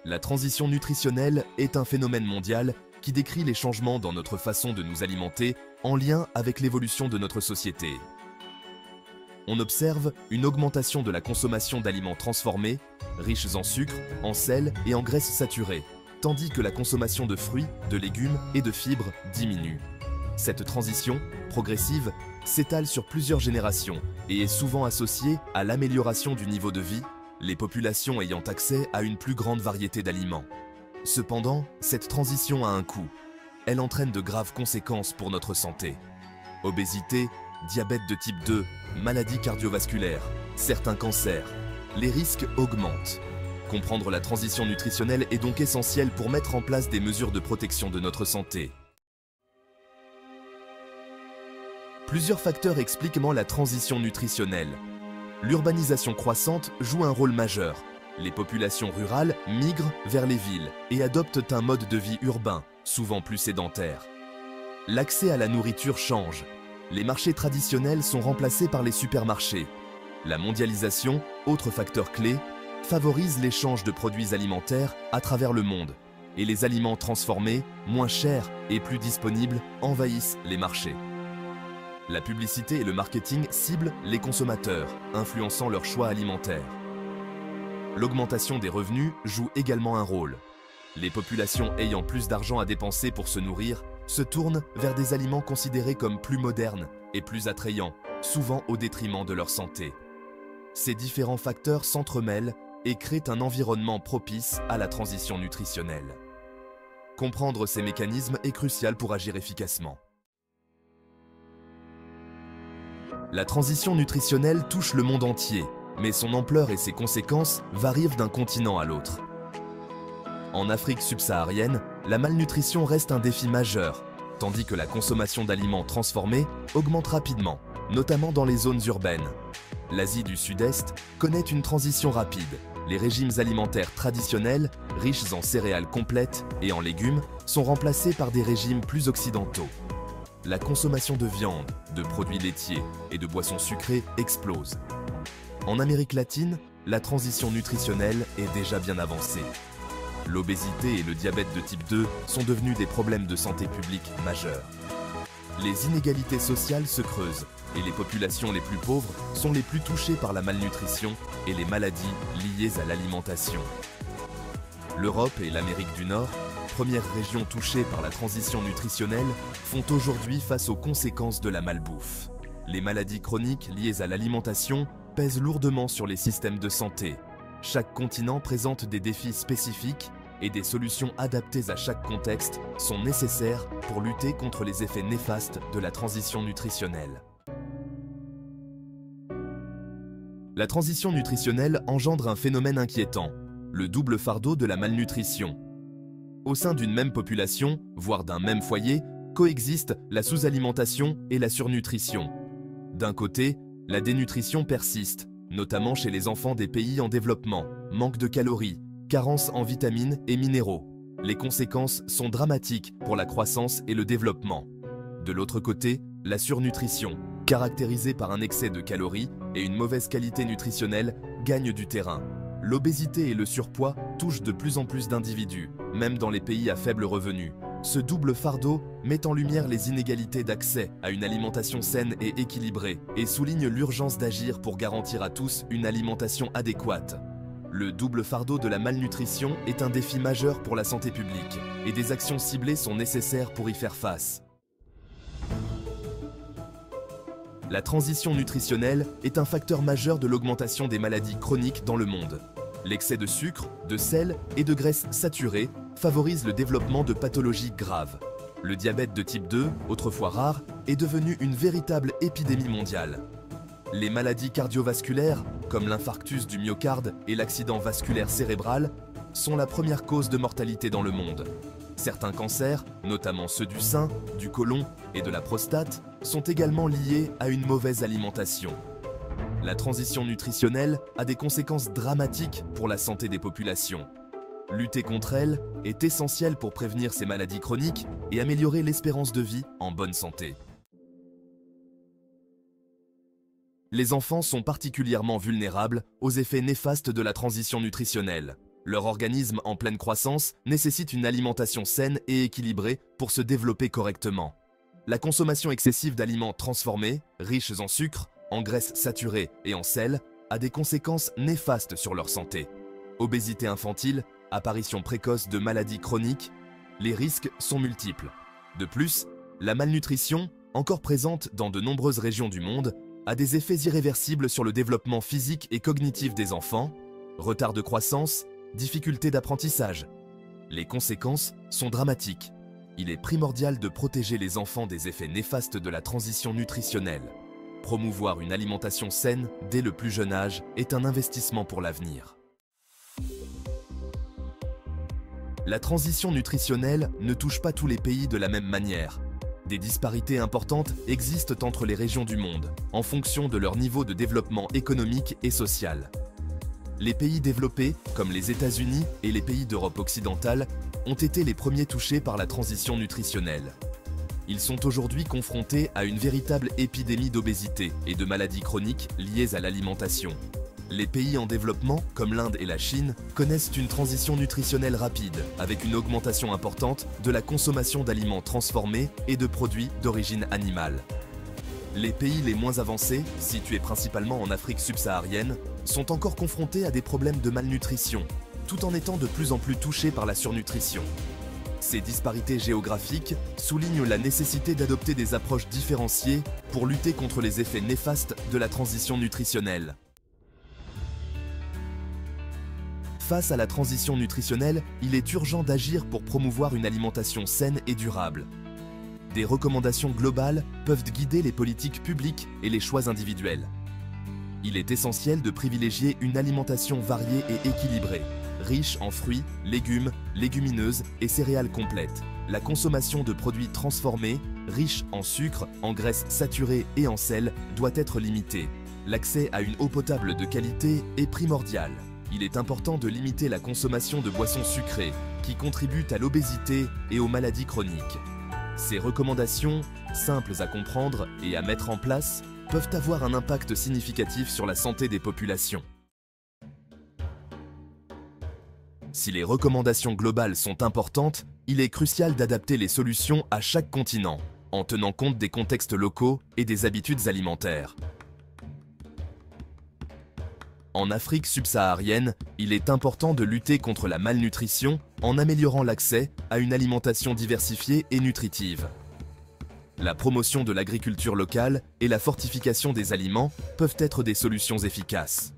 La transition nutritionnelle est un phénomène mondial qui décrit les changements dans notre façon de nous alimenter en lien avec l'évolution de notre société. On observe une augmentation de la consommation d'aliments transformés, riches en sucre, en sel et en graisses saturées, tandis que la consommation de fruits, de légumes et de fibres diminue. Cette transition, progressive, s'étale sur plusieurs générations et est souvent associée à l'amélioration du niveau de vie, les populations ayant accès à une plus grande variété d'aliments. Cependant, cette transition a un coût. Elle entraîne de graves conséquences pour notre santé. Obésité, diabète de type 2, maladies cardiovasculaires, certains cancers. Les risques augmentent. Comprendre la transition nutritionnelle est donc essentiel pour mettre en place des mesures de protection de notre santé. Plusieurs facteurs expliquent la transition nutritionnelle. L'urbanisation croissante joue un rôle majeur. Les populations rurales migrent vers les villes et adoptent un mode de vie urbain, souvent plus sédentaire. L'accès à la nourriture change. Les marchés traditionnels sont remplacés par les supermarchés. La mondialisation, autre facteur clé, favorise l'échange de produits alimentaires à travers le monde. Et les aliments transformés, moins chers et plus disponibles, envahissent les marchés. La publicité et le marketing ciblent les consommateurs, influençant leurs choix alimentaires. L'augmentation des revenus joue également un rôle. Les populations ayant plus d'argent à dépenser pour se nourrir se tournent vers des aliments considérés comme plus modernes et plus attrayants, souvent au détriment de leur santé. Ces différents facteurs s'entremêlent et créent un environnement propice à la transition nutritionnelle. Comprendre ces mécanismes est crucial pour agir efficacement. La transition nutritionnelle touche le monde entier, mais son ampleur et ses conséquences varient d'un continent à l'autre. En Afrique subsaharienne, la malnutrition reste un défi majeur, tandis que la consommation d'aliments transformés augmente rapidement, notamment dans les zones urbaines. L'Asie du Sud-Est connaît une transition rapide. Les régimes alimentaires traditionnels, riches en céréales complètes et en légumes, sont remplacés par des régimes plus occidentaux. La consommation de viande, de produits laitiers et de boissons sucrées explose. En Amérique latine, la transition nutritionnelle est déjà bien avancée. L'obésité et le diabète de type 2 sont devenus des problèmes de santé publique majeurs. Les inégalités sociales se creusent et les populations les plus pauvres sont les plus touchées par la malnutrition et les maladies liées à l'alimentation. L'Europe et l'Amérique du Nord, premières régions touchées par la transition nutritionnelle, font aujourd'hui face aux conséquences de la malbouffe. Les maladies chroniques liées à l'alimentation pèsent lourdement sur les systèmes de santé. Chaque continent présente des défis spécifiques et des solutions adaptées à chaque contexte sont nécessaires pour lutter contre les effets néfastes de la transition nutritionnelle. La transition nutritionnelle engendre un phénomène inquiétant, le double fardeau de la malnutrition. Au sein d'une même population, voire d'un même foyer, coexistent la sous-alimentation et la surnutrition. D'un côté, la dénutrition persiste, notamment chez les enfants des pays en développement, manque de calories, carence en vitamines et minéraux. Les conséquences sont dramatiques pour la croissance et le développement. De l'autre côté, la surnutrition, caractérisée par un excès de calories et une mauvaise qualité nutritionnelle, gagne du terrain. L'obésité et le surpoids touchent de plus en plus d'individus, même dans les pays à faible revenu. Ce double fardeau met en lumière les inégalités d'accès à une alimentation saine et équilibrée et souligne l'urgence d'agir pour garantir à tous une alimentation adéquate. Le double fardeau de la malnutrition est un défi majeur pour la santé publique et des actions ciblées sont nécessaires pour y faire face. La transition nutritionnelle est un facteur majeur de l'augmentation des maladies chroniques dans le monde. L'excès de sucre, de sel et de graisses saturées favorise le développement de pathologies graves. Le diabète de type 2, autrefois rare, est devenu une véritable épidémie mondiale. Les maladies cardiovasculaires, comme l'infarctus du myocarde et l'accident vasculaire cérébral, sont la première cause de mortalité dans le monde. Certains cancers, notamment ceux du sein, du côlon et de la prostate, sont également liés à une mauvaise alimentation. La transition nutritionnelle a des conséquences dramatiques pour la santé des populations. Lutter contre elle est essentiel pour prévenir ces maladies chroniques et améliorer l'espérance de vie en bonne santé. Les enfants sont particulièrement vulnérables aux effets néfastes de la transition nutritionnelle. Leur organisme en pleine croissance nécessite une alimentation saine et équilibrée pour se développer correctement. La consommation excessive d'aliments transformés, riches en sucre, en graisses saturées et en sel, a des conséquences néfastes sur leur santé. Obésité infantile, apparition précoce de maladies chroniques, les risques sont multiples. De plus, la malnutrition, encore présente dans de nombreuses régions du monde, a des effets irréversibles sur le développement physique et cognitif des enfants, retard de croissance, difficultés d'apprentissage. Les conséquences sont dramatiques. Il est primordial de protéger les enfants des effets néfastes de la transition nutritionnelle. Promouvoir une alimentation saine dès le plus jeune âge est un investissement pour l'avenir. La transition nutritionnelle ne touche pas tous les pays de la même manière. Des disparités importantes existent entre les régions du monde, en fonction de leur niveau de développement économique et social. Les pays développés, comme les États-Unis et les pays d'Europe occidentale, ont été les premiers touchés par la transition nutritionnelle. Ils sont aujourd'hui confrontés à une véritable épidémie d'obésité et de maladies chroniques liées à l'alimentation. Les pays en développement, comme l'Inde et la Chine, connaissent une transition nutritionnelle rapide, avec une augmentation importante de la consommation d'aliments transformés et de produits d'origine animale. Les pays les moins avancés, situés principalement en Afrique subsaharienne, sont encore confrontés à des problèmes de malnutrition, tout en étant de plus en plus touchés par la surnutrition. Ces disparités géographiques soulignent la nécessité d'adopter des approches différenciées pour lutter contre les effets néfastes de la transition nutritionnelle. Face à la transition nutritionnelle, il est urgent d'agir pour promouvoir une alimentation saine et durable. Des recommandations globales peuvent guider les politiques publiques et les choix individuels. Il est essentiel de privilégier une alimentation variée et équilibrée, riche en fruits, légumes, légumineuses et céréales complètes. La consommation de produits transformés, riches en sucre, en graisses saturées et en sel, doit être limitée. L'accès à une eau potable de qualité est primordial. Il est important de limiter la consommation de boissons sucrées, qui contribuent à l'obésité et aux maladies chroniques. Ces recommandations, simples à comprendre et à mettre en place, peuvent avoir un impact significatif sur la santé des populations. Si les recommandations globales sont importantes, il est crucial d'adapter les solutions à chaque continent, en tenant compte des contextes locaux et des habitudes alimentaires. En Afrique subsaharienne, il est important de lutter contre la malnutrition en améliorant l'accès à une alimentation diversifiée et nutritive. La promotion de l'agriculture locale et la fortification des aliments peuvent être des solutions efficaces.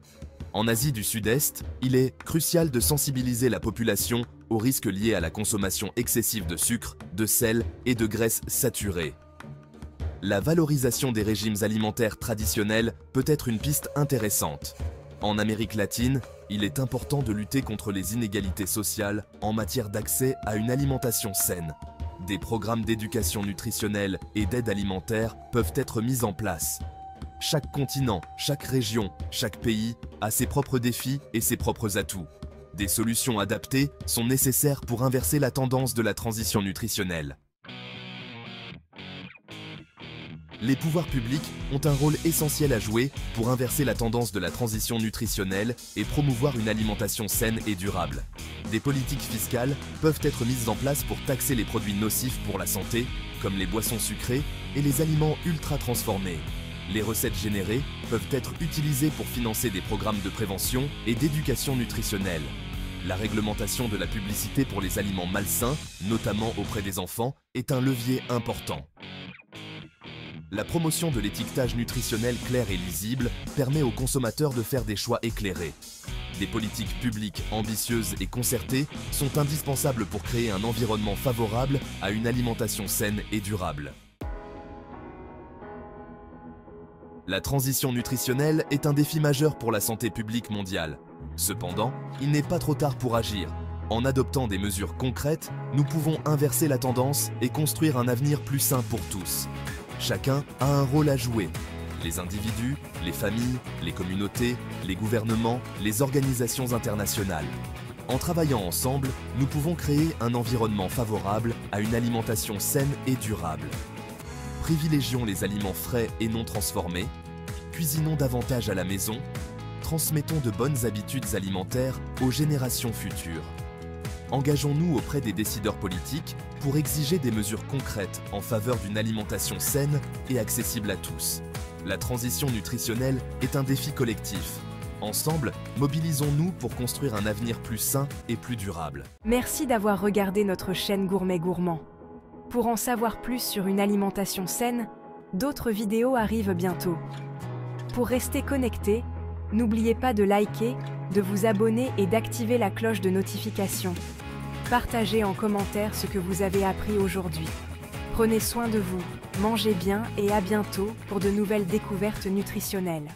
En Asie du Sud-Est, il est crucial de sensibiliser la population aux risques liés à la consommation excessive de sucre, de sel et de graisses saturées. La valorisation des régimes alimentaires traditionnels peut être une piste intéressante. En Amérique latine, il est important de lutter contre les inégalités sociales en matière d'accès à une alimentation saine. Des programmes d'éducation nutritionnelle et d'aide alimentaire peuvent être mis en place. Chaque continent, chaque région, chaque pays a ses propres défis et ses propres atouts. Des solutions adaptées sont nécessaires pour inverser la tendance de la transition nutritionnelle. Les pouvoirs publics ont un rôle essentiel à jouer pour inverser la tendance de la transition nutritionnelle et promouvoir une alimentation saine et durable. Des politiques fiscales peuvent être mises en place pour taxer les produits nocifs pour la santé, comme les boissons sucrées et les aliments ultra transformés. Les recettes générées peuvent être utilisées pour financer des programmes de prévention et d'éducation nutritionnelle. La réglementation de la publicité pour les aliments malsains, notamment auprès des enfants, est un levier important. La promotion de l'étiquetage nutritionnel clair et lisible permet aux consommateurs de faire des choix éclairés. Des politiques publiques ambitieuses et concertées sont indispensables pour créer un environnement favorable à une alimentation saine et durable. La transition nutritionnelle est un défi majeur pour la santé publique mondiale. Cependant, il n'est pas trop tard pour agir. En adoptant des mesures concrètes, nous pouvons inverser la tendance et construire un avenir plus sain pour tous. Chacun a un rôle à jouer. Les individus, les familles, les communautés, les gouvernements, les organisations internationales. En travaillant ensemble, nous pouvons créer un environnement favorable à une alimentation saine et durable. Privilégions les aliments frais et non transformés, cuisinons davantage à la maison, transmettons de bonnes habitudes alimentaires aux générations futures. Engageons-nous auprès des décideurs politiques pour exiger des mesures concrètes en faveur d'une alimentation saine et accessible à tous. La transition nutritionnelle est un défi collectif. Ensemble, mobilisons-nous pour construire un avenir plus sain et plus durable. Merci d'avoir regardé notre chaîne Gourmet Gourmand. Pour en savoir plus sur une alimentation saine, d'autres vidéos arrivent bientôt. Pour rester connecté, n'oubliez pas de liker, de vous abonner et d'activer la cloche de notification. Partagez en commentaire ce que vous avez appris aujourd'hui. Prenez soin de vous, mangez bien et à bientôt pour de nouvelles découvertes nutritionnelles.